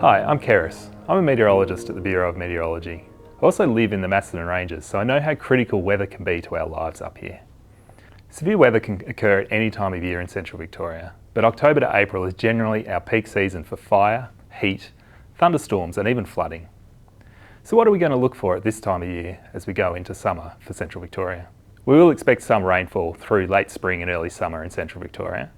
Hi, I'm Keris. I'm a meteorologist at the Bureau of Meteorology. I also live in the Macedon Ranges, so I know how critical weather can be to our lives up here. Severe weather can occur at any time of year in central Victoria, but October to April is generally our peak season for fire, heat, thunderstorms and even flooding. So what are we going to look for at this time of year as we go into summer for central Victoria? We will expect some rainfall through late spring and early summer in central Victoria,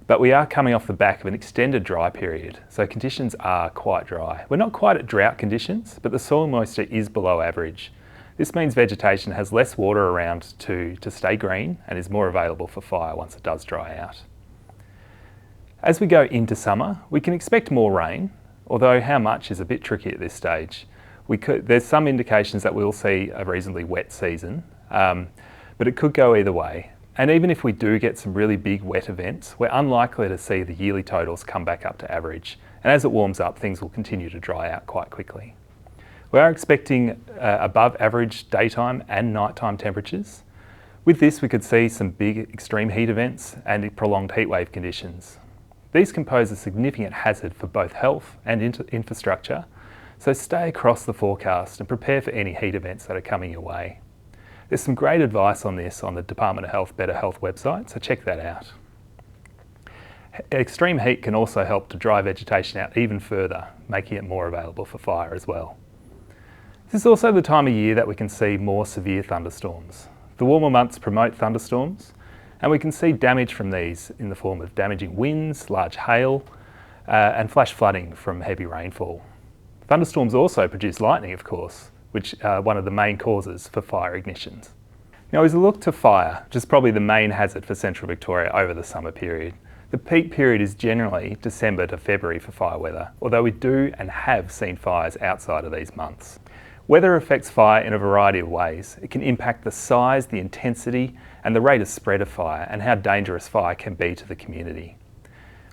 but we are coming off the back of an extended dry period, so conditions are quite dry. We're not quite at drought conditions, but the soil moisture is below average. This means vegetation has less water around to stay green and is more available for fire once it does dry out. As we go into summer, we can expect more rain, although how much is a bit tricky at this stage. There's some indications that we'll see a reasonably wet season, but it could go either way. And even if we do get some really big wet events, we're unlikely to see the yearly totals come back up to average. And as it warms up, things will continue to dry out quite quickly. We are expecting above average daytime and nighttime temperatures. With this, we could see some big extreme heat events and prolonged heatwave conditions. These can pose a significant hazard for both health and infrastructure, so stay across the forecast and prepare for any heat events that are coming your way. There's some great advice on this on the Department of Health Better Health website, so check that out. Extreme heat can also help to dry vegetation out even further, making it more available for fire as well. This is also the time of year that we can see more severe thunderstorms. The warmer months promote thunderstorms, and we can see damage from these in the form of damaging winds, large hail, and flash flooding from heavy rainfall. Thunderstorms also produce lightning, of course, which are one of the main causes for fire ignitions. Now, as we look to fire, which is probably the main hazard for central Victoria over the summer period, the peak period is generally December to February for fire weather, although we do and have seen fires outside of these months. Weather affects fire in a variety of ways. It can impact the size, the intensity, and the rate of spread of fire, and how dangerous fire can be to the community.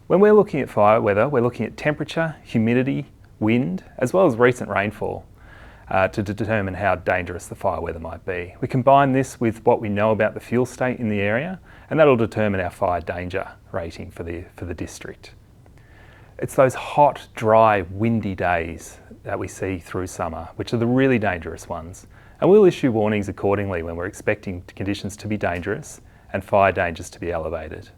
When we're looking at fire weather, we're looking at temperature, humidity, wind, as well as recent rainfall, to determine how dangerous the fire weather might be. We combine this with what we know about the fuel state in the area, and that'll determine our fire danger rating for the district. It's those hot, dry, windy days that we see through summer, which are the really dangerous ones, and we'll issue warnings accordingly when we're expecting conditions to be dangerous and fire dangers to be elevated.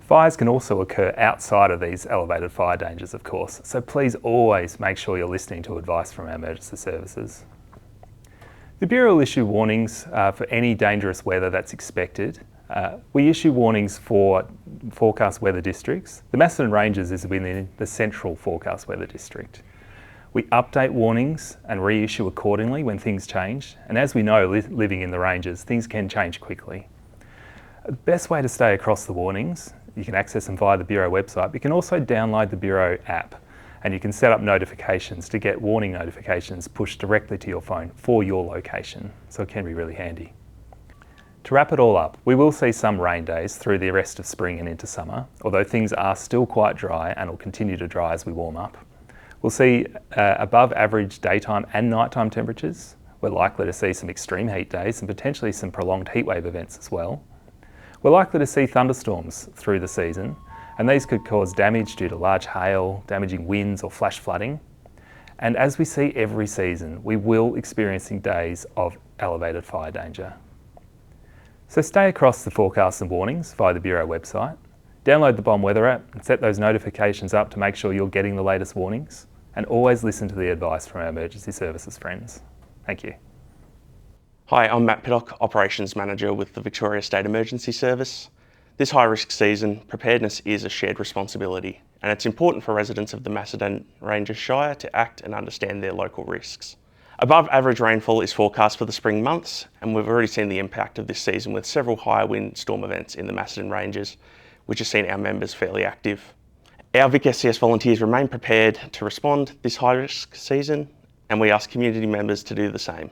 Fires can also occur outside of these elevated fire dangers, of course, so please always make sure you're listening to advice from our emergency services. The Bureau will issue warnings for any dangerous weather that's expected. We issue warnings for forecast weather districts. The Macedon Ranges is within the central forecast weather district. We update warnings and reissue accordingly when things change, and as we know, living in the ranges, things can change quickly. The best way to stay across the warnings, you can access them via the Bureau website, but you can also download the Bureau app, and you can set up notifications to get warning notifications pushed directly to your phone for your location, so it can be really handy. To wrap it all up, we will see some rain days through the rest of spring and into summer, although things are still quite dry and will continue to dry as we warm up. We'll see above average daytime and nighttime temperatures. We're likely to see some extreme heat days and potentially some prolonged heatwave events as well. We're likely to see thunderstorms through the season, and these could cause damage due to large hail, damaging winds or flash flooding. And as we see every season, we will experiencing days of elevated fire danger. So stay across the forecasts and warnings via the Bureau website, download the BOM weather app and set those notifications up to make sure you're getting the latest warnings, and always listen to the advice from our emergency services friends. Thank you. Hi, I'm Matt Pittock, Operations Manager with the Victoria State Emergency Service. This high-risk season, preparedness is a shared responsibility, and it's important for residents of the Macedon Ranges Shire to act and understand their local risks. Above average rainfall is forecast for the spring months, and we've already seen the impact of this season with several high wind storm events in the Macedon Ranges, which has seen our members fairly active. Our Vic SES volunteers remain prepared to respond this high-risk season, and we ask community members to do the same.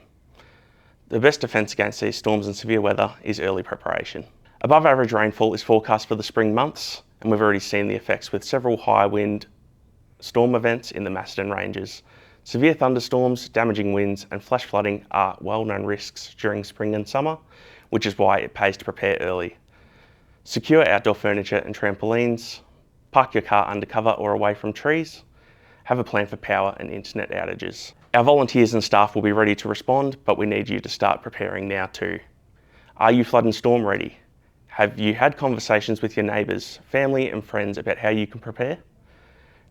The best defence against these storms and severe weather is early preparation. Above average rainfall is forecast for the spring months, and we've already seen the effects with several high wind storm events in the Macedon Ranges. Severe thunderstorms, damaging winds and flash flooding are well-known risks during spring and summer, which is why it pays to prepare early. Secure outdoor furniture and trampolines, park your car under cover or away from trees, have a plan for power and internet outages. Our volunteers and staff will be ready to respond, but we need you to start preparing now too. Are you flood and storm ready? Have you had conversations with your neighbours, family and friends about how you can prepare?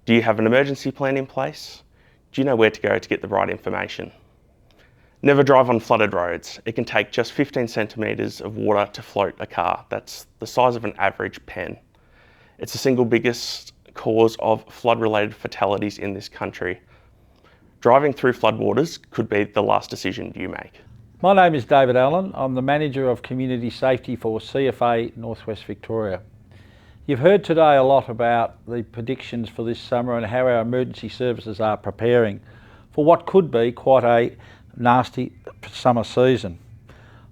Do you have an emergency plan in place? Do you know where to go to get the right information? Never drive on flooded roads. It can take just 15 centimetres of water to float a car. That's the size of an average pen. It's the single biggest cause of flood-related fatalities in this country. Driving through floodwaters could be the last decision you make. My name is David Allen. I'm the Manager of Community Safety for CFA Northwest Victoria. You've heard today a lot about the predictions for this summer and how our emergency services are preparing for what could be quite a nasty summer season.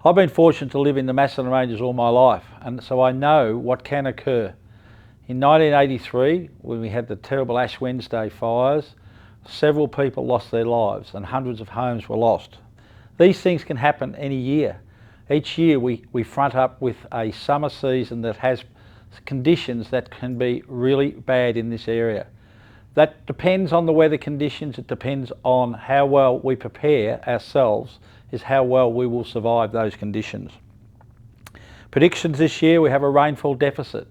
I've been fortunate to live in the Macedon Ranges all my life, and so I know what can occur. In 1983, when we had the terrible Ash Wednesday fires, several people lost their lives and hundreds of homes were lost. These things can happen any year. Each year we front up with a summer season that has conditions that can be really bad in this area. That depends on the weather conditions, it depends on how well we prepare ourselves, is how well we will survive those conditions. Predictions this year, we have a rainfall deficit.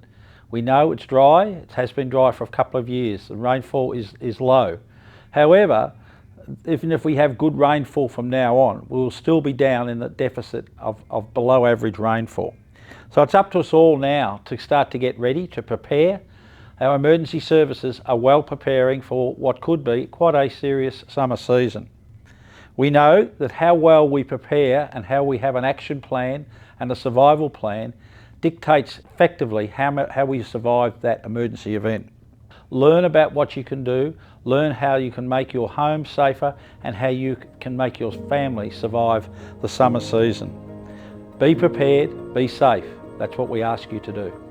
We know it's dry, it has been dry for a couple of years, the rainfall is low. However, even if we have good rainfall from now on, we will still be down in the deficit of below average rainfall. So it's up to us all now to start to get ready, to prepare. Our emergency services are well preparing for what could be quite a serious summer season. We know that how well we prepare and how we have an action plan and a survival plan dictates effectively how we survive that emergency event. Learn about what you can do, learn how you can make your home safer and how you can make your family survive the summer season. Be prepared, be safe. That's what we ask you to do.